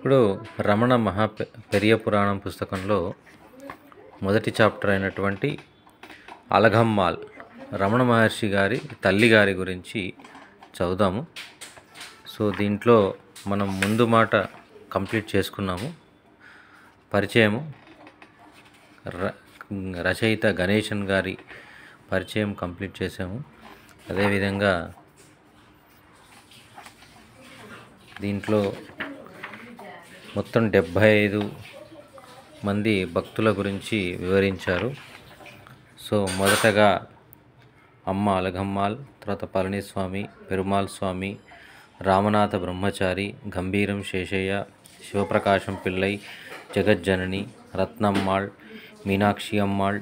ఇప్పుడు రమణ పెరియ పురాణం పుస్తకంలో మొదటి చాప్టర్ అయినటువంటి అలఘమ్మాల్ రమణ మహర్షి గారి తల్లి గారి గురించి చదువుదాము. సో దీంట్లో మనం ముందు మాట కంప్లీట్ చేసుకున్నాము. పరిచయము రచయిత గణేశన్ గారి పరిచయం కంప్లీట్ చేసాము. అదేవిధంగా దీంట్లో మొత్తం 75 మంది భక్తుల గురించి వివరించారు. సో మొదటగా అమ్మ అలఘమ్మాల్, తర్వాత పళనిస్వామి, పెరుమాల్ స్వామి, రామనాథ బ్రహ్మచారి, గంభీరం శేషయ్య, శివప్రకాశం పిల్లై, జగజ్జనని, రత్నమ్మాళ్, మీనాక్షి అమ్మాళ్,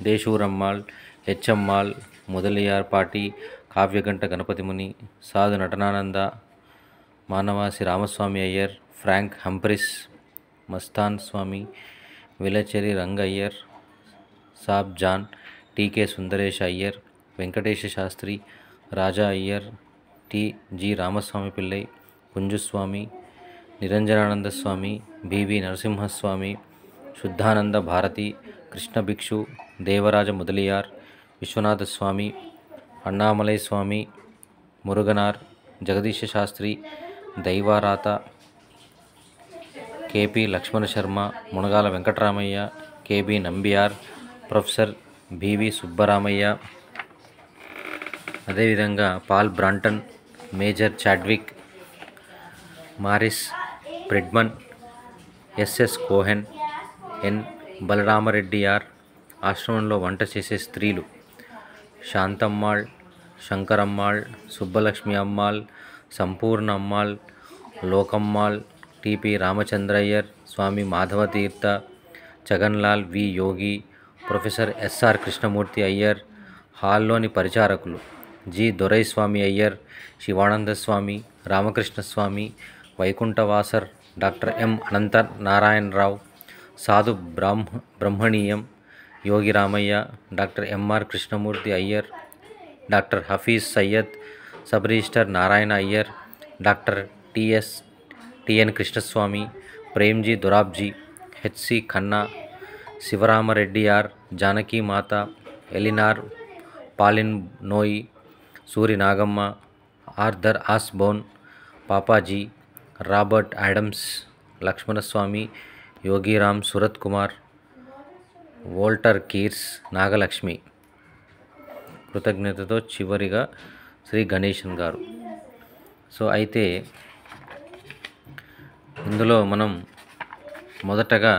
దేశూరమ్మాళ్, హెచ్చమ్మాళ్, ముదలియార్ పాటి, Kavyakantha Ganapatimuni, Sadhu Natanananda, Manavasi Ramaswami Iyer, Frank Humphreys, Mastan Swami, Vilacheri Rangaiyer, Sab Jan, TK Sundaresa Iyer, Venkatesa Sastri, Raja Iyer, G Ramaswami Pillai, Kunjuswami, Niranjanananda Swami, BV Narasimhaswami, Suddhananda Bharati, Krishna Bhikshu, Devaraja Mudaliar, Viswanatha Swami, Annamalai Swami, Muruganar, Jagadisa Sastri, Daivarata, KP Lakshmana Sarma, Munagala Venkataramaiah, KB Nambiar, professor BV Subbaramaiah, అదేవిధంగా Paul Brunton, major Chadwick, Maurice Frydman, SS Cohen, N Balaramareddiar, ఆశ్రమంలో వంట చేసే స్త్రీలు శాంతమ్మాళ్, Sankarammal, Subbalakshmi Ammal, Sampurna Ammal, Lokammal, TP Ramachandraiyer, Swami Madhavatirtha, Jaganlal V Yogi, professor SR Krishnamurthy Iyer, హాల్లోని పరిచారకులు G Doraiswami Iyer, Sivananda Swami, Ramakrishnaswami, Vaikunthavasar, doctor M Anantha Narayanarao, Sadhu Brahmaniyam, Yogi Ramaiah, doctor MR Krishnamurthy Iyer, doctor Hafiz Syed, sub registrar Narayana Iyer, doctor TN Krishnaswami, Premji Dorabji, HC Khanna, Sivaramareddiar, Janaki Mata, Eleanor Pauline Noye, Suri Nagamma, Arthur Osborne, Papaji, Robert Adams, Lakshmanaswami, Yogiram Surat Kumar, వోల్టర్ కీర్స్, Nagalakshmi. కృతజ్ఞతతో చివరిగా శ్రీ గణేశన్ గారు. So అయితే ఇందులో మనం మొదటగా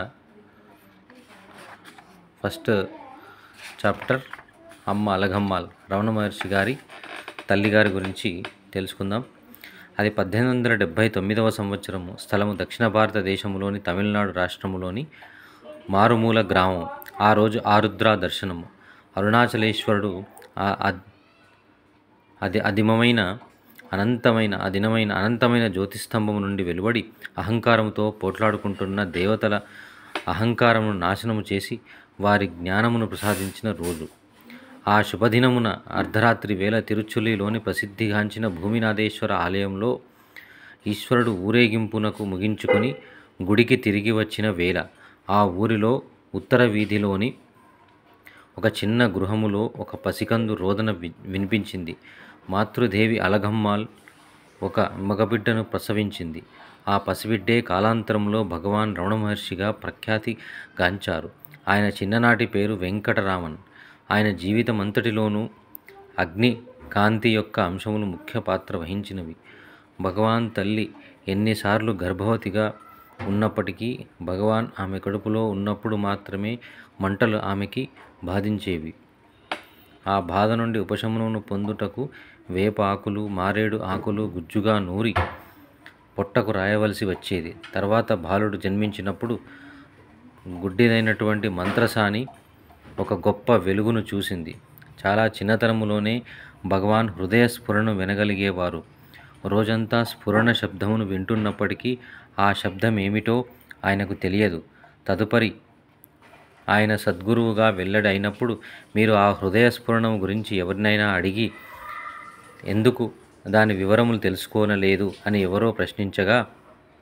ఫస్ట్ చాప్టర్ అమ్మ అలఘమ్మాల్ రమణ మహర్షి గారి తల్లిగారి గురించి తెలుసుకుందాం. అది 1879వ సంవత్సరము, స్థలము దక్షిణ భారతదేశంలోని తమిళనాడు రాష్ట్రములోని మారుమూల గ్రామం. ఆ రోజు ఆరుద్ర దర్శనము. అరుణాచలేశ్వరుడు అనంతమైన జ్యోతిస్తంభము నుండి వెలువడి అహంకారముతో పోట్లాడుకుంటున్న దేవతల అహంకారమును నాశనము చేసి వారి జ్ఞానమును ప్రసాదించిన రోజు. ఆ శుభదినమున అర్ధరాత్రి వేళ తిరుచులిలోని ప్రసిద్ధిగాంచిన భూమినాథేశ్వర ఆలయంలో ఈశ్వరుడు ఊరేగింపునకు ముగించుకొని గుడికి తిరిగి వచ్చిన వేళ ఆ ఊరిలో ఉత్తర వీధిలోని ఒక చిన్న గృహములో ఒక పసికందు రోదన వినిపించింది. మాతృదేవి అలఘమ్మాల్ ఒక మగబిడ్డను ప్రసవించింది. ఆ పసిబిడ్డే కాలాంతరంలో భగవాన్ రమణ మహర్షిగా ప్రఖ్యాతి గాంచారు. ఆయన చిన్ననాటి పేరు వెంకటరామన్. ఆయన జీవితం అంతటిలోనూ అగ్ని కాంతి యొక్క అంశములు ముఖ్య పాత్ర వహించినవి. భగవాన్ తల్లి ఎన్నిసార్లు గర్భవతిగా ఉన్నప్పటికీ భగవాన్ ఆమె కడుపులో ఉన్నప్పుడు మాత్రమే మంటలు ఆమెకి బాధించేవి. ఆ బాధ నుండి ఉపశమనమును పొందుటకు వేప ఆకులు, మారేడు ఆకులు గుజ్జుగా నూరి పొట్టకు రాయవలసి వచ్చేది. తర్వాత బాలుడు జన్మించినప్పుడు గుడ్డిదైనటువంటి మంత్రసాని ఒక గొప్ప వెలుగును చూసింది. చాలా చిన్నతనములోనే భగవాన్ హృదయ స్ఫురణను వినగలిగేవారు. రోజంతా స్ఫురణ శబ్దమును వింటున్నప్పటికీ ఆ శబ్దం ఏమిటో ఆయనకు తెలియదు. తదుపరి ఆయన సద్గురువుగా వెల్లడైనప్పుడు మీరు ఆ హృదయ స్ఫురణం గురించి ఎవరినైనా అడిగి ఎందుకు దాని వివరములు తెలుసుకోనలేదు అని ఎవరో ప్రశ్నించగా